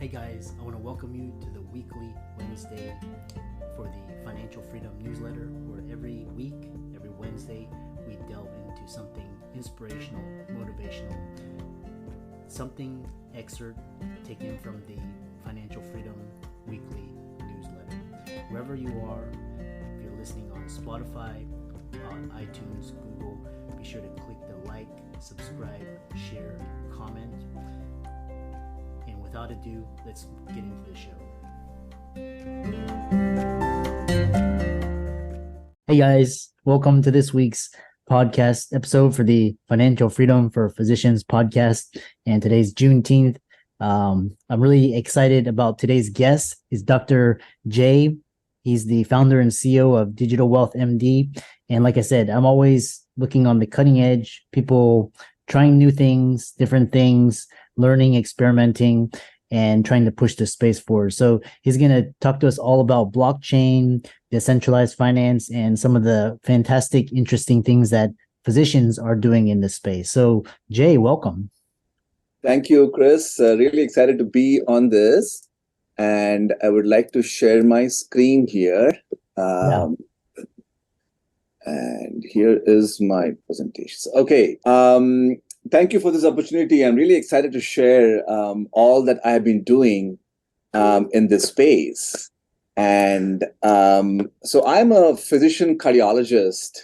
Hey guys, I want to welcome you to the weekly Wednesday for the Financial Freedom newsletter, where every week, every Wednesday, we delve into something inspirational, motivational, something excerpt taken from the Financial Freedom weekly newsletter. Wherever you are, if you're listening on Spotify, on iTunes, Google, be sure to click the like, subscribe, share, comment. And without ado, let's get into the show. Hey guys, welcome to this week's podcast episode for the Financial Freedom for Physicians podcast. And today's Juneteenth. I'm really excited about today's guest. Is Dr. Jay. He's the founder and CEO of Digital Wealth MD. And like I said, I'm always looking on the cutting edge, people trying new things, different things, learning, experimenting, and trying to push the space forward. So he's going to talk to us all about blockchain, decentralized finance, and some of the fantastic, interesting things that physicians are doing in this space. So Jay, welcome. Thank you, Chris. Really excited to be on this. And I would like to share my screen here. And here is my presentation. Okay. Thank you for this opportunity. I'm really excited to share all that I've been doing in this space. And so I'm a physician cardiologist,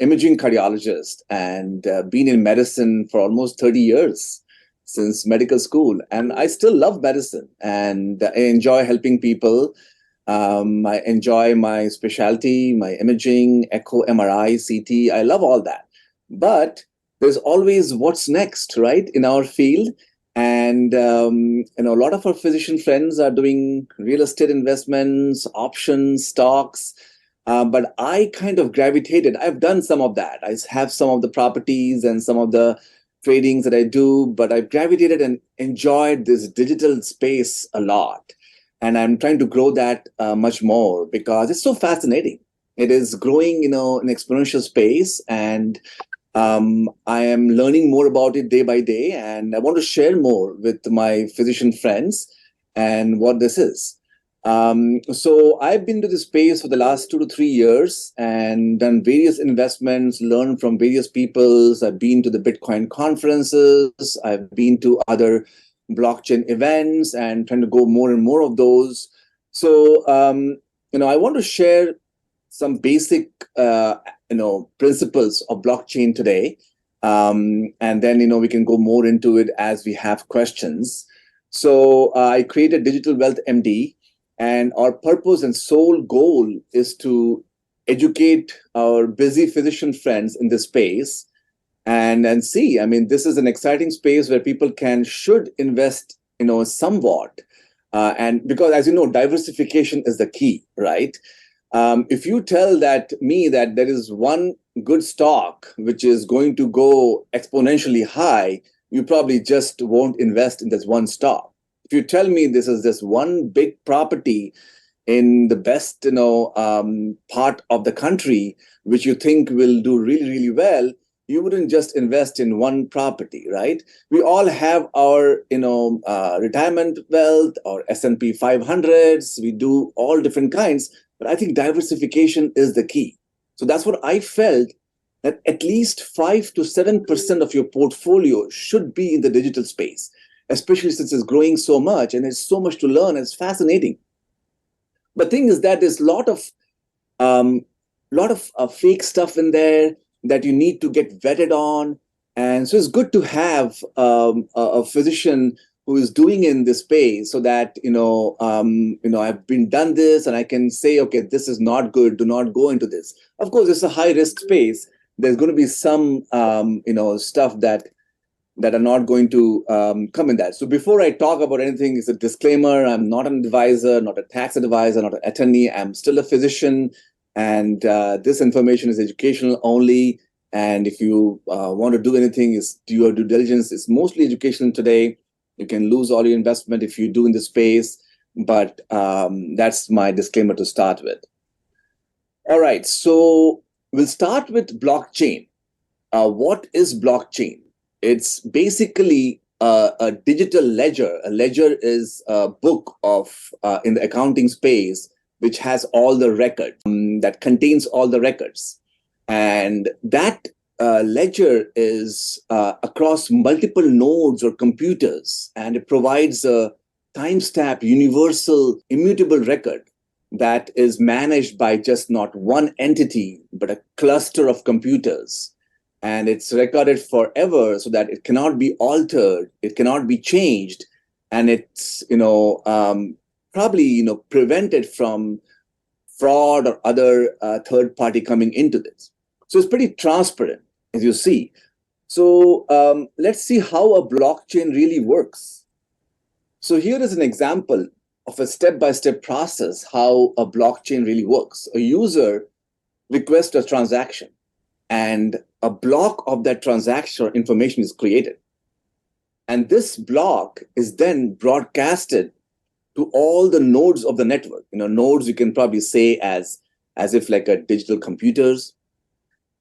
imaging cardiologist, and been in medicine for almost 30 years since medical school. And I still love medicine and I enjoy helping people. I enjoy my specialty, my imaging, echo, MRI, CT. I love all that. But there's always what's next, right, in our field. And a lot of our physician friends are doing real estate investments, options, stocks. But I kind of gravitated. I've done some of that. I have some of the properties and some of the tradings that I do, but I've gravitated and enjoyed this digital space a lot. And I'm trying to grow that much more because it's so fascinating. It is growing, in exponential space, and I am learning more about it day by day, and I want to share more with my physician friends and what this is. So I've been to this space for the last 2 to 3 years and done various investments, learned from various peoples. I've been to the Bitcoin conferences. I've been to other blockchain events and trying to go more and more of those. So, I want to share some basic, principles of blockchain today. And then, we can go more into it as we have questions. So I created Digital Wealth MD, and our purpose and sole goal is to educate our busy physician friends in this space and see. I mean, this is an exciting space where people should invest, somewhat. And because, as you know, diversification is the key, right? If you tell me that there is one good stock which is going to go exponentially high, you probably just won't invest in this one stock. If you tell me this is this one big property in the best, part of the country, which you think will do really, really well, you wouldn't just invest in one property, right? We all have our, retirement wealth or S&P 500s. We do all different kinds, but I think diversification is the key. So that's what I felt, that at least 5 to 7% of your portfolio should be in the digital space, especially since it's growing so much and there's so much to learn. It's fascinating. But thing is that there's a lot of fake stuff in there that you need to get vetted on. And so it's good to have a physician who is doing in this space, so that, I've been done this and I can say, okay, this is not good. Do not go into this. Of course, it's a high risk space. There's going to be some, stuff that are not going to come in that. So before I talk about anything, it's a disclaimer. I'm not an advisor, not a tax advisor, not an attorney. I'm still a physician. And this information is educational only. And if you want to do anything, do your due diligence. It's mostly educational today. You can lose all your investment if you do in this space. But that's my disclaimer to start with. All right. So we'll start with blockchain. What is blockchain? It's basically a digital ledger. A ledger is a book of in the accounting space which has all the records, that contains all the records, and that ledger is across multiple nodes or computers, and it provides a timestamp universal immutable record that is managed by just not one entity but a cluster of computers, and it's recorded forever so that it cannot be altered, it cannot be changed, and it's probably prevented from fraud or other third party coming into this. So it's pretty transparent, as you see. So let's see how a blockchain really works. So here is an example of a step-by-step process how a blockchain really works. A user requests a transaction, and a block of that transaction or information is created. And this block is then broadcasted to all the nodes of the network. Nodes you can probably say as if like a digital computers.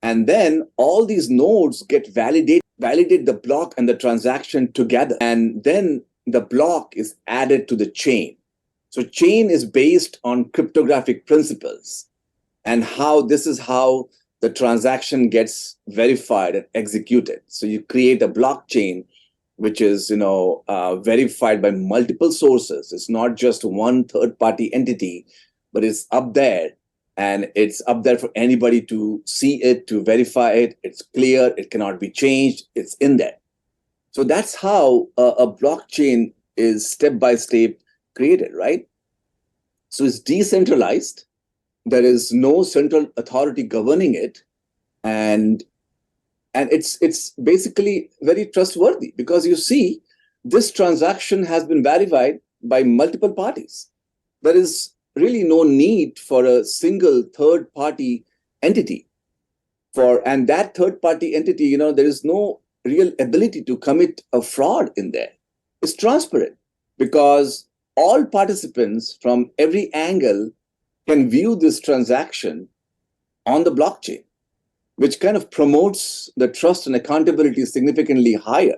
And then all these nodes get validate the block and the transaction together. And then the block is added to the chain. So chain is based on cryptographic principles, and this is how the transaction gets verified and executed. So you create a blockchain which is verified by multiple sources. It's not just one third-party entity, but it's up there, and it's up there for anybody to see it, to verify it. It's clear, it cannot be changed, it's in there. So that's how a blockchain is step-by-step created, right? So it's decentralized. There is no central authority governing it, and it's basically very trustworthy, because you see this transaction has been verified by multiple parties. There is really no need for a single third party entity, and that third party entity, there is no real ability to commit a fraud in there. It's transparent because all participants from every angle can view this transaction on the blockchain, which kind of promotes the trust and accountability significantly higher.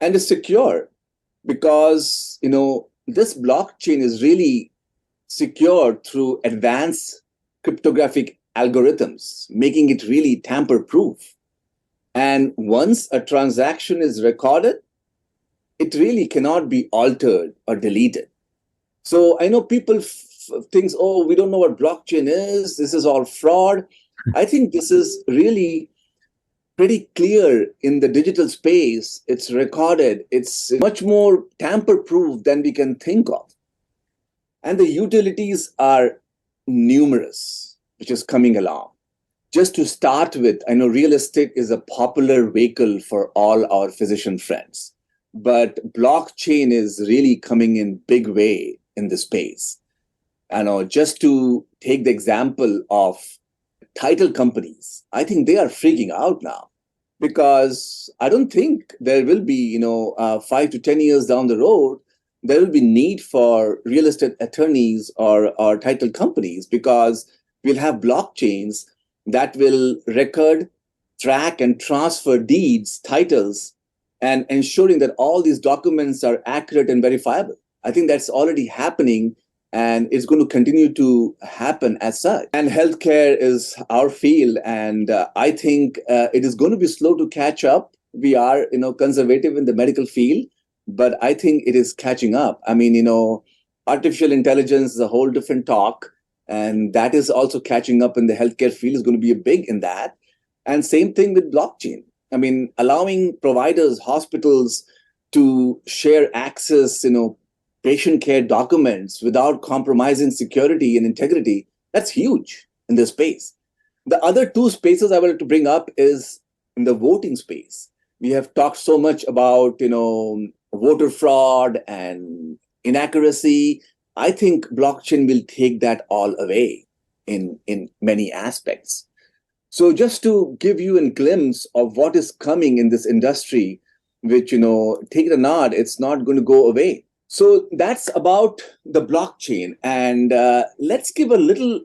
And is secure because, this blockchain is really secured through advanced cryptographic algorithms, making it really tamper-proof. And once a transaction is recorded, it really cannot be altered or deleted. So I know people think, oh, we don't know what blockchain is, this is all fraud. I think this is really pretty clear in the digital space. It's recorded. It's much more tamper-proof than we can think of. And the utilities are numerous, which is coming along. Just to start with, I know real estate is a popular vehicle for all our physician friends, but blockchain is really coming in big way in the space. I know, just to take the example of title companies, I think they are freaking out now, because I don't think there will be, 5 to 10 years down the road, there will be need for real estate attorneys or title companies, because we'll have blockchains that will record, track, and transfer deeds, titles, and ensuring that all these documents are accurate and verifiable. I think that's already happening, and it's going to continue to happen as such. And healthcare is our field, and I think it is going to be slow to catch up. We are, conservative in the medical field, but I think it is catching up. I mean, artificial intelligence is a whole different talk, and that is also catching up in the healthcare field, is going to be a big in that. And same thing with blockchain. I mean, allowing providers, hospitals to share access, patient care documents without compromising security and integrity, that's huge in this space. The other two spaces I wanted to bring up is in the voting space. We have talked so much about, voter fraud and inaccuracy. I think blockchain will take that all away in many aspects. So just to give you a glimpse of what is coming in this industry, which, take it or not, it's not going to go away. So that's about the blockchain. And let's give a little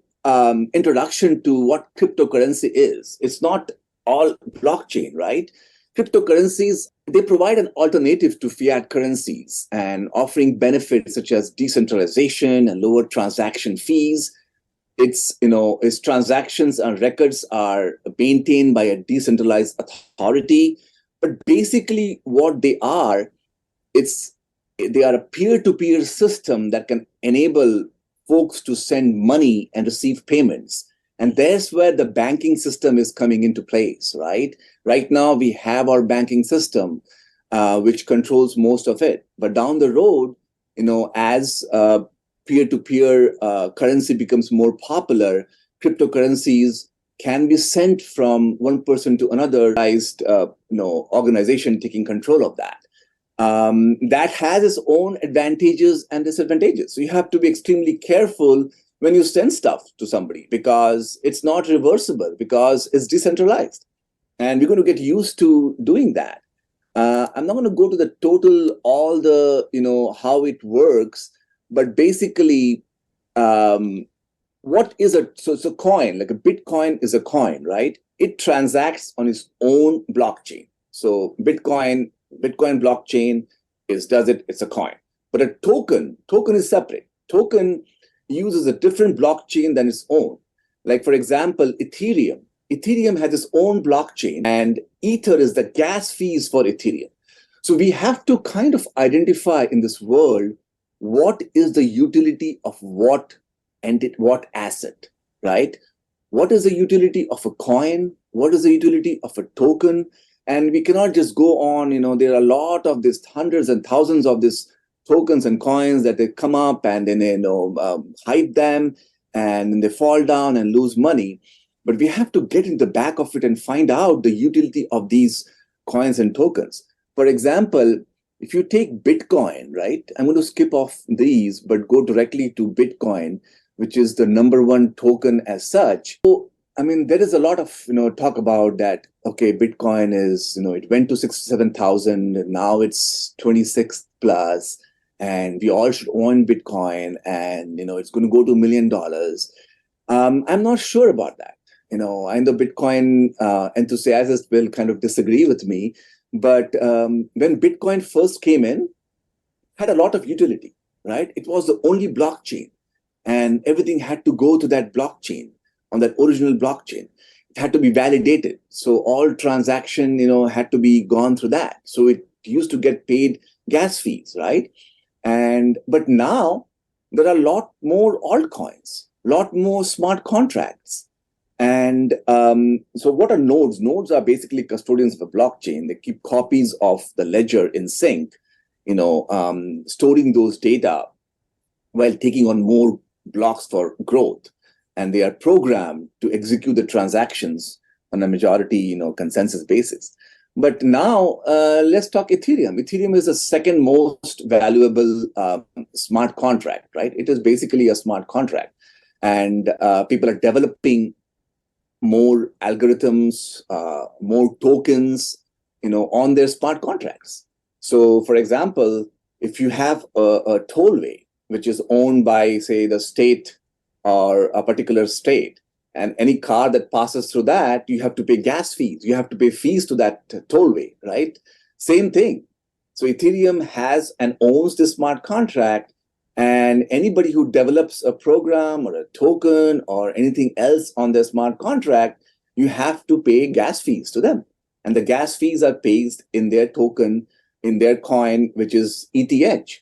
introduction to what cryptocurrency is. It's not all blockchain, right? Cryptocurrencies, they provide an alternative to fiat currencies and offering benefits such as decentralization and lower transaction fees. Its transactions and records are maintained by a decentralized authority. But basically, what it's they are a peer-to-peer system that can enable folks to send money and receive payments. And there's where the banking system is coming into place, right? Right now, we have our banking system, which controls most of it. But down the road, as peer-to-peer currency becomes more popular, cryptocurrencies can be sent from one person to another, organization taking control of that. That has its own advantages and disadvantages. So you have to be extremely careful when you send stuff to somebody because it's not reversible, because it's decentralized. And we're going to get used to doing that. I'm not going to go to the all the, how it works, but basically, what is so it's a coin, like a Bitcoin is a coin, right? It transacts on its own blockchain. So Bitcoin blockchain it's a coin. But a token is separate. Token uses a different blockchain than its own. Like, for example, Ethereum. Ethereum has its own blockchain, and Ether is the gas fees for Ethereum. So we have to kind of identify in this world what is the utility of what asset, right? What is the utility of a coin? What is the utility of a token? And we cannot just go on, there are a lot of this, hundreds and thousands of these tokens and coins that they come up and then hype them and then they fall down and lose money. But we have to get in the back of it and find out the utility of these coins and tokens. For example, if you take Bitcoin, right? I'm going to skip off these, but go directly to Bitcoin, which is the number one token as such. So, there is a lot of, talk about that. Okay, Bitcoin is, it went to 7,000. Now it's 26 plus, and we all should own Bitcoin, and, it's going to go to $1 million. I'm not sure about that. I know Bitcoin enthusiasts will kind of disagree with me, but when Bitcoin first came in, it had a lot of utility, right? It was the only blockchain, and everything had to go to that blockchain, on that original blockchain. It had to be validated. So all transaction, had to be gone through that. So it used to get paid gas fees, right? But now there are a lot more altcoins, a lot more smart contracts. And so what are nodes? Nodes are basically custodians of a blockchain. They keep copies of the ledger in sync, storing those data while taking on more blocks for growth. And they are programmed to execute the transactions on a majority, consensus basis. But now let's talk Ethereum. Ethereum is the second most valuable smart contract, right? It is basically a smart contract. And people are developing more algorithms, more tokens, on their smart contracts. So, for example, if you have a tollway, which is owned by, say, the state or a particular state, and any car that passes through that, you have to pay gas fees. You have to pay fees to that tollway, right? Same thing. So Ethereum has and owns this smart contract, and anybody who develops a program or a token or anything else on their smart contract, you have to pay gas fees to them. And the gas fees are paid in their token, in their coin, which is ETH.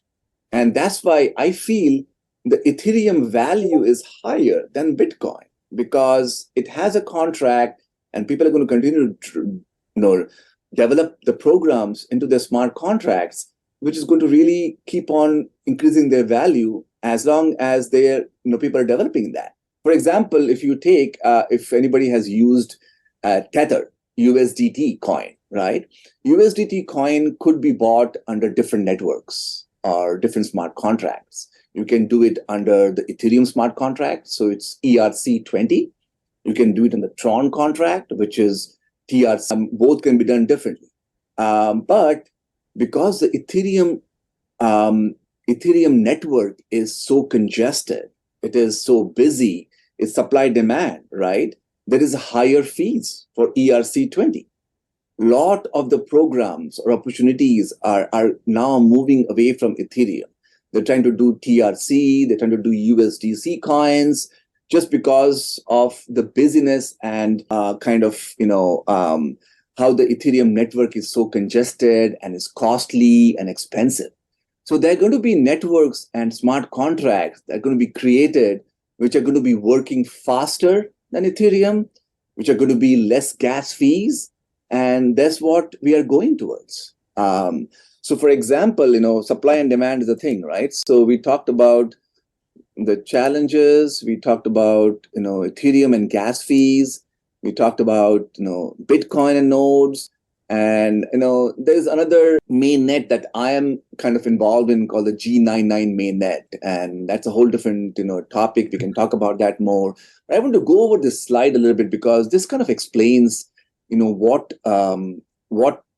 And that's why I feel the Ethereum value is higher than Bitcoin, because it has a contract and people are going to continue to develop the programs into their smart contracts, which is going to really keep on increasing their value as long as people are developing that. For example, if you take, if anybody has used Tether, USDT coin, right? USDT coin could be bought under different networks or different smart contracts. You can do it under the Ethereum smart contract, so it's ERC20. You can do it in the Tron contract, which is TRC. Both can be done differently. But because the Ethereum network is so congested, it is so busy, it's supply demand, right? There is higher fees for ERC20. lot of the programs or opportunities are now moving away from Ethereum. They're trying to do TRC, they're trying to do USDC coins, just because of the busyness and how the Ethereum network is so congested and is costly and expensive. So there are going to be networks and smart contracts that are going to be created, which are going to be working faster than Ethereum, which are going to be less gas fees, and that's what we are going towards. So, for example, supply and demand is a thing, right? So we talked about the challenges. We talked about Ethereum and gas fees. We talked about Bitcoin and nodes. And there's another mainnet that I am kind of involved in called the G99 mainnet, and that's a whole different topic. We can talk about that more. But I want to go over this slide a little bit because this kind of explains what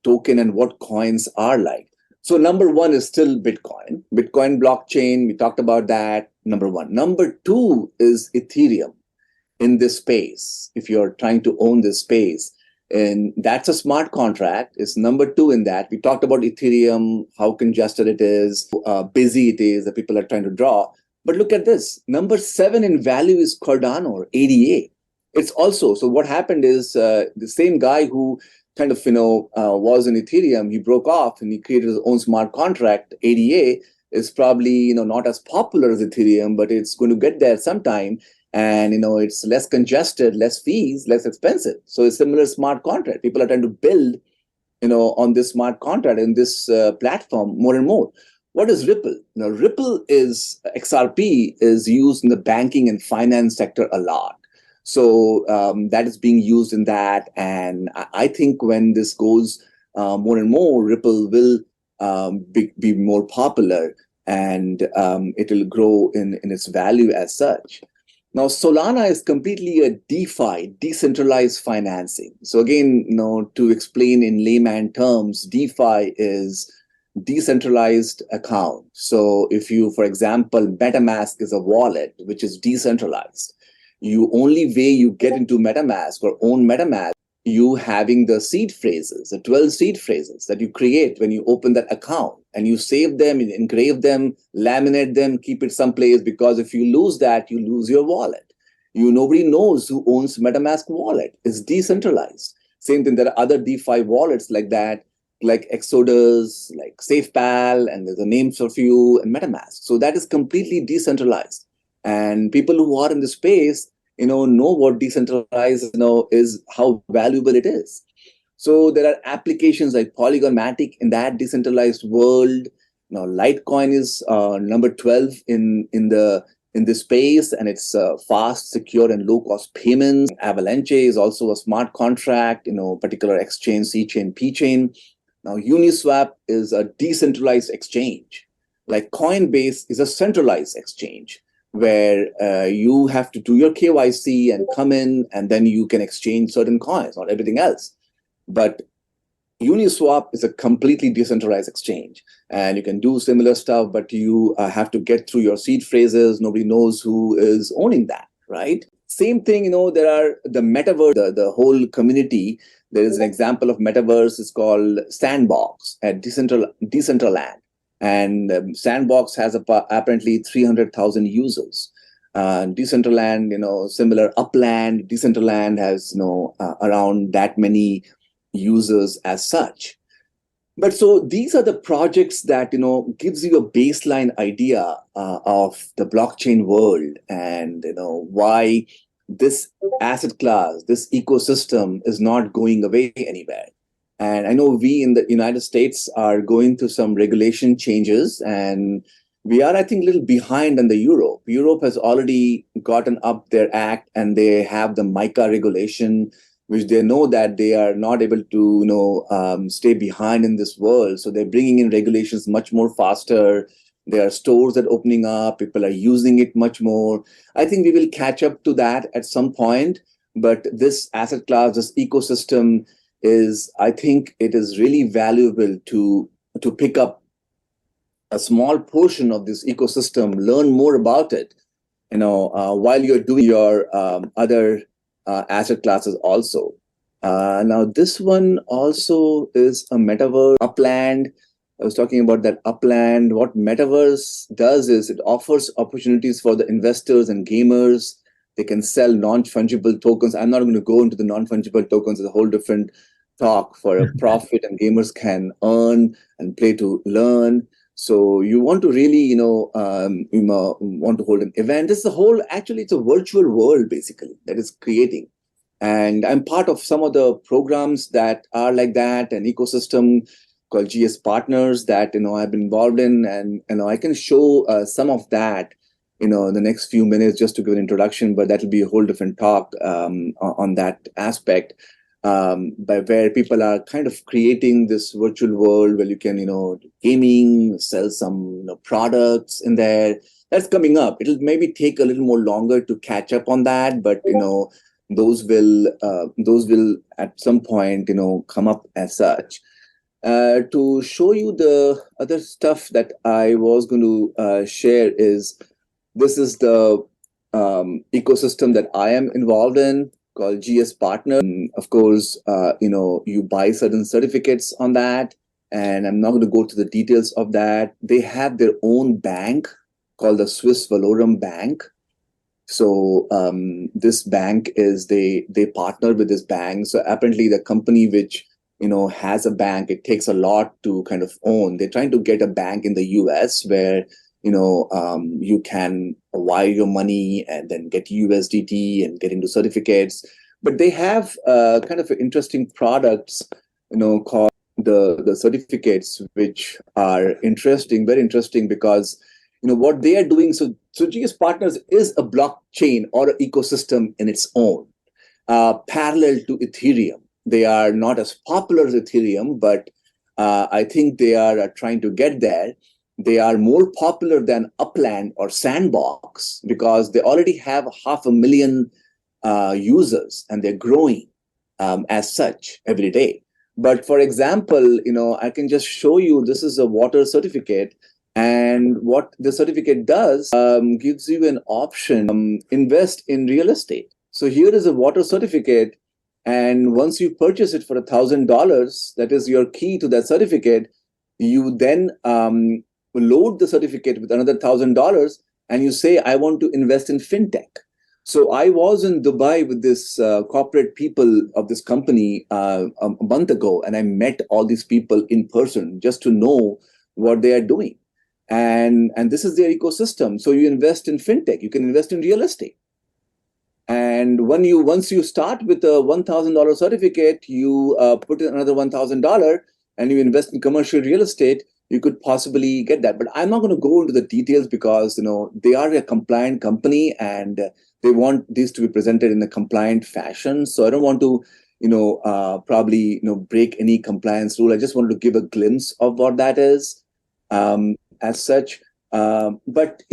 token and what coins are like. So number one is still Bitcoin blockchain. We talked about that. Number one. Number two is Ethereum in this space. If you're trying to own this space, and that's a smart contract, is number two in that. We talked about Ethereum, how congested it is, busy it is, that people are trying to draw. But look at this. Number seven in value is Cardano or ADA. It's also, so what happened is the same guy who kind of, was in Ethereum, he broke off and he created his own smart contract. ADA is probably, not as popular as Ethereum, but it's going to get there sometime. And, it's less congested, less fees, less expensive. So it's similar smart contract. People are trying to build, on this smart contract in this platform more and more. What is Ripple? Ripple is, XRP is used in the banking and finance sector a lot. So that is being used in that. And I think when this goes more and more, Ripple will be more popular, and it will grow in its value as such. Now, Solana is completely a DeFi, decentralized financing. So again, to explain in layman terms, DeFi is decentralized account. So if you, for example, MetaMask is a wallet, which is decentralized. You only way you get into MetaMask or own MetaMask, you having the seed phrases, the 12 seed phrases that you create when you open that account, and you save them, you engrave them, laminate them, keep it someplace, because if you lose that, you lose your wallet. Nobody knows who owns MetaMask wallet. It's decentralized. Same thing, there are other DeFi wallets like that, like Exodus, like SafePal, and there's a names of few, and MetaMask. So that is completely decentralized. And people who are in the space, know what decentralized, is, how valuable it is. So there are applications like Polygonmatic in that decentralized world. Now, Litecoin is number 12 in this space, and it's fast, secure, and low-cost payments. Avalanche is also a smart contract, particular exchange, C-chain, P-chain. Now, Uniswap is a decentralized exchange. Like Coinbase is a centralized exchange, where you have to do your KYC and come in, and then you can exchange certain coins, not everything else. But Uniswap is a completely decentralized exchange, and you can do similar stuff, but you have to get through your seed phrases. Nobody knows who is owning that, right? Same thing, there are the metaverse, the whole community. There is an example of metaverse. It's called Sandbox at Decentraland. And Sandbox has apparently 300,000 users. Decentraland, similar Upland, Decentraland has, around that many users as such. But so these are the projects that, gives you a baseline idea of the blockchain world, and, why this asset class, this ecosystem is not going away anywhere. And I know we in the United States are going through some regulation changes, and we are, I think, a little behind in the Europe. Europe has already gotten up their act, and they have the MiCA regulation, which they know that they are not able to, stay behind in this world. So they're bringing in regulations much more faster. There are stores that are opening up. People are using it much more. I think we will catch up to that at some point. But this asset class, this ecosystem, I think it is really valuable to pick up a small portion of this ecosystem, learn more about it, while you're doing your other asset classes also. Now, this one also is a metaverse, Upland. I was talking about that Upland. What metaverse does is it offers opportunities for the investors and gamers. They can sell non-fungible tokens. I'm not going to go into the non-fungible tokens. It's a whole different talk for a profit, and gamers can earn and play to learn. So you want to really, want to hold an event. This is a whole, actually, it's a virtual world basically that is creating. And I'm part of some of the programs that are like that, an ecosystem called GS Partners that I've been involved in, and I can show some of that in the next few minutes just to give an introduction. But that will be a whole different talk on that aspect, by where people are kind of creating this virtual world where you can gaming, sell some products in there. That's coming up. It'll maybe take a little more longer to catch up on that, but those will at some point come up as such. To show you the other stuff that I was going to share is, this is the ecosystem that I am involved in called GS Partner. Of course, you buy certain certificates on that, and I'm not going to go to the details of that. They have their own bank called the Swiss Valorum Bank. So this bank is, they partner with this bank. So apparently the company which has a bank, it takes a lot to kind of own. They're trying to get a bank in the US where you can wire your money and then get USDT and get into certificates. But they have kind of interesting products called the certificates, which are interesting, very interesting, because what they are doing. So GS Partners is a blockchain or an ecosystem in its own, parallel to Ethereum. They are not as popular as Ethereum, but I think they are trying to get there. They are more popular than Upland or Sandbox because they already have 500,000 users, and they're growing as such every day. But for example, I can just show you, this is a water certificate. And what the certificate does, gives you an option, invest in real estate. So here is a water certificate. And once you purchase it for $1,000, that is your key to that certificate, you then load the certificate with another $1,000, and you say, I want to invest in fintech. So I was in Dubai with this corporate people of this company a month ago, and I met all these people in person just to know what they are doing. And this is their ecosystem. So you invest in fintech, you can invest in real estate. And once you start with a $1,000 certificate, you put in another $1,000 and you invest in commercial real estate, you could possibly get that. But I'm not going to go into the details because they are a compliant company, and they want this to be presented in a compliant fashion. So I don't want to probably break any compliance rule. I just wanted to give a glimpse of what that is. As such, but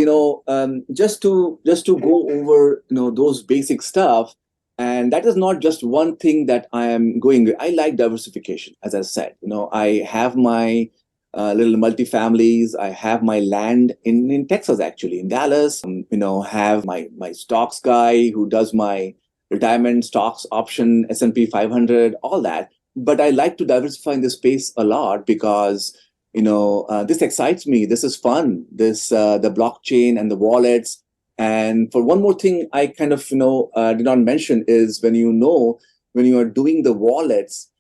just to go over those basic stuff, and that is not just one thing that I am going with. I like diversification, as I said. I have my little multifamilies. I have my land in Texas, actually, in Dallas. Have my stocks guy who does my retirement stocks, option, S&P 500, all that. But I like to diversify in this space a lot because this excites me. This is fun. The blockchain and the wallets. And for one more thing, I kind of did not mention is when you are doing the wallets,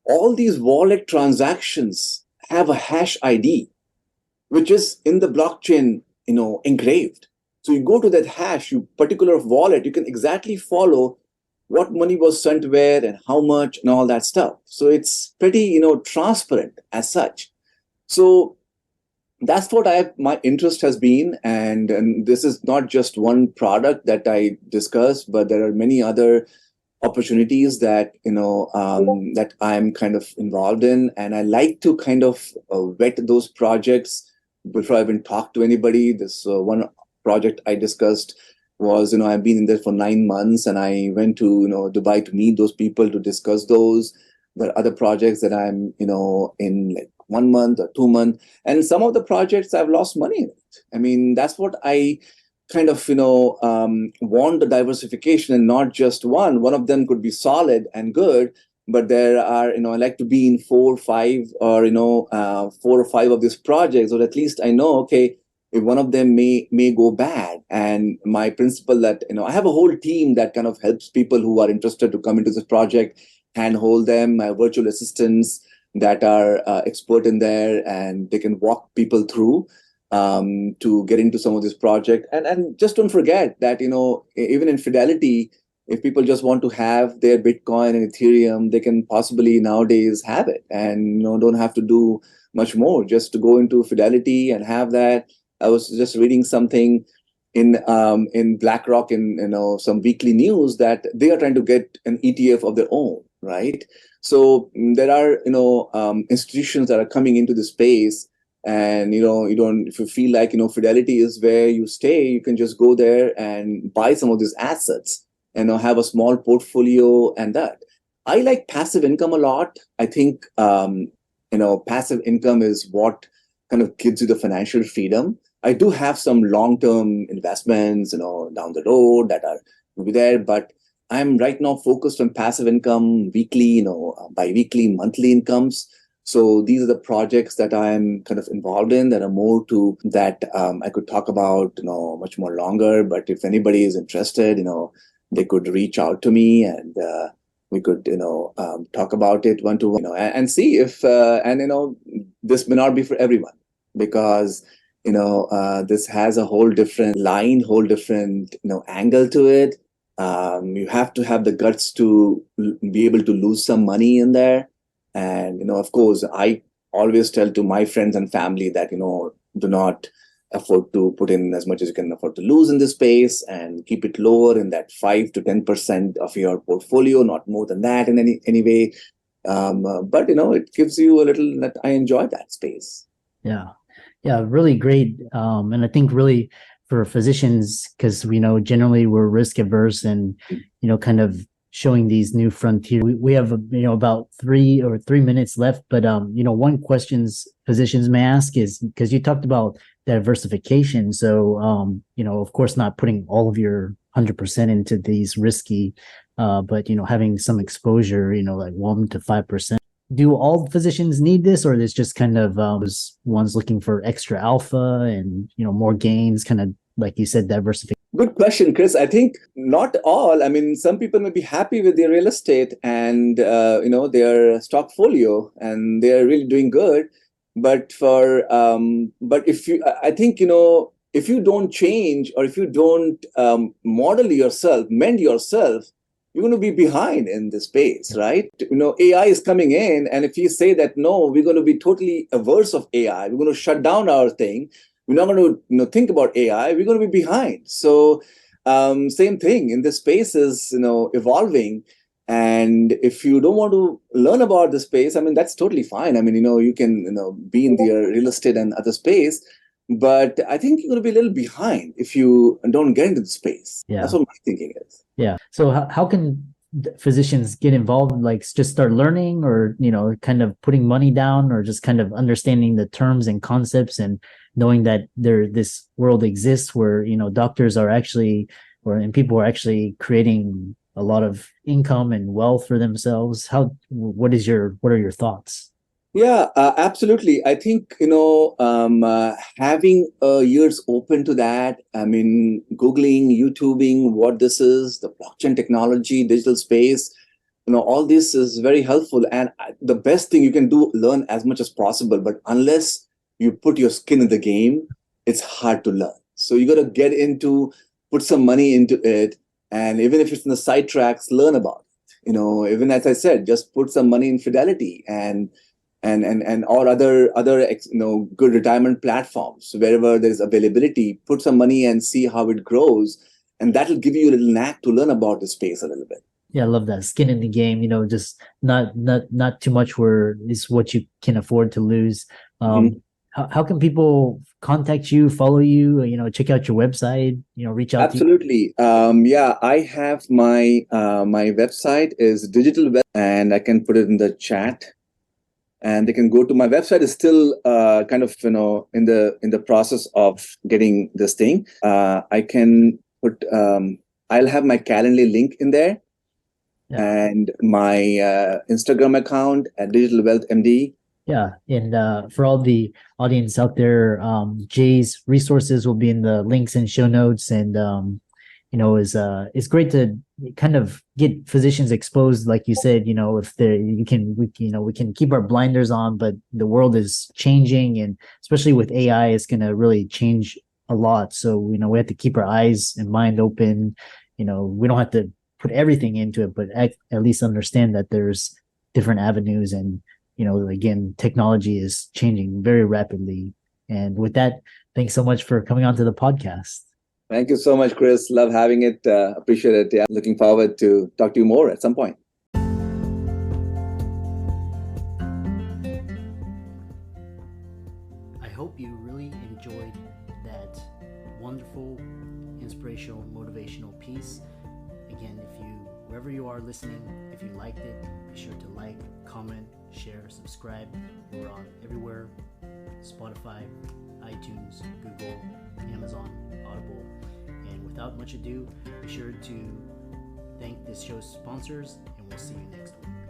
all these wallet transactions have a hash ID, which is in the blockchain, engraved. So you go to that hash, particular wallet, you can exactly follow what money was sent where and how much and all that stuff. So it's pretty, transparent as such. So that's what my interest has been, and this is not just one product that I discussed, but there are many other opportunities that that I'm kind of involved in, and I like to kind of vet those projects before I even talk to anybody. This one project I discussed was I've been in there for 9 months, and I went to Dubai to meet those people to discuss those. There are other projects that I'm in like 1 month or 2 months, and some of the projects I've lost money in it. I mean, that's what I kind of want the diversification and not just one of them could be solid and good, but there are I like to be in 4 or 5 or 4 or 5 of these projects, or at least I know, okay, if one of them may go bad. And my principle that I have a whole team that kind of helps people who are interested to come into this project, handhold them, my virtual assistants that are expert in there, and they can walk people through to get into some of this project. And just don't forget that even in Fidelity, if people just want to have their Bitcoin and Ethereum, they can possibly nowadays have it, and don't have to do much more, just to go into Fidelity and have that. I was just reading something in BlackRock in some weekly news that they are trying to get an ETF of their own, right? So there are institutions that are coming into the space, and you don't, if you feel like Fidelity is where you stay, you can just go there and buy some of these assets and have a small portfolio. And that, I like passive income a lot. I think passive income is what kind of gives you the financial freedom. I do have some long-term investments, down the road that are will be there, but I'm right now focused on passive income, weekly, bi-weekly, monthly incomes. So these are the projects that I'm kind of involved in that are more to that I could talk about, much more longer. But if anybody is interested, they could reach out to me, and we could, talk about it one to one, and see if, this may not be for everyone, because this has a whole different line, whole different angle to it. You have to have the guts to be able to lose some money in there. And of course, I always tell to my friends and family that do not afford to put in as much as you can afford to lose in this space, and keep it lower in that 5 to 10% of your portfolio, not more than that in any way. But it gives you a little, that I enjoy that space. Yeah, really great. And I think really for physicians, because we know generally we're risk averse, and kind of showing these new frontiers. We have about 3 minutes left, but one questions physicians may ask is, because you talked about diversification, so of course not putting all of your 100% into these risky, but having some exposure, like 1 to 5%. Do all physicians need this, or is just kind of ones looking for extra alpha and more gains, kind of like you said, diversification? Good question, Chris. I think not all. I mean, some people may be happy with their real estate and their stock folio, and they are really doing good. But but if you, I think if you don't change, or if you don't model yourself, mend yourself, you're going to be behind in this space, right? AI is coming in, and if you say that no, we're going to be totally averse of AI, we're going to shut down our thing, we're not going to think about AI, we're going to be behind. So same thing in this space is evolving. And if you don't want to learn about the space, I mean, that's totally fine. I mean, you can be in the real estate and other space, but I think you're going to be a little behind if you don't get into the space. Yeah. That's what my thinking is. Yeah. So how can physicians get involved? Like just start learning, or kind of putting money down, or just kind of understanding the terms and concepts, and knowing that this world exists where doctors are actually, and people are actually creating a lot of income and wealth for themselves. What are your thoughts? Yeah, absolutely. I think, having ears open to that, I mean, Googling, YouTubing, what this is, the blockchain technology, digital space, all this is very helpful. And the best thing you can do, learn as much as possible. But unless you put your skin in the game, it's hard to learn. So you got to put some money into it. And even if it's in the side tracks, learn about it. Even as I said, just put some money in Fidelity and or other good retirement platforms. Wherever there's availability, put some money and see how it grows, and that'll give you a little knack to learn about the space a little bit. Yeah, I love that, skin in the game. Just not too much where it's what you can afford to lose. How can people contact you, follow you, check out your website, reach out Absolutely. to you? Yeah, I have my my website is digital web, and I can put it in the chat. and they can go to my website. Is still kind of in the process of getting this thing. I can put I'll have my Calendly link in there, and my Instagram account at Digital Wealth MD. Yeah, and for all the audience out there, Jay's resources will be in the links and show notes, and it's great to kind of get physicians exposed, like you said. If we can keep our blinders on, but the world is changing, and especially with AI, it's going to really change a lot. So we have to keep our eyes and mind open. We don't have to put everything into it, but at least understand that there's different avenues, and again, technology is changing very rapidly. And with that, thanks so much for coming on to the podcast. Thank you so much, Chris. Love having it. Appreciate it. Yeah, looking forward to talk to you more at some point. I hope you really enjoyed that wonderful, inspirational, motivational piece. Again, wherever you are listening, if you liked it, be sure to like, comment, share, subscribe. We're on everywhere: Spotify, iTunes, Google, Amazon, Audible. And without much ado, be sure to thank this show's sponsors, and we'll see you next week.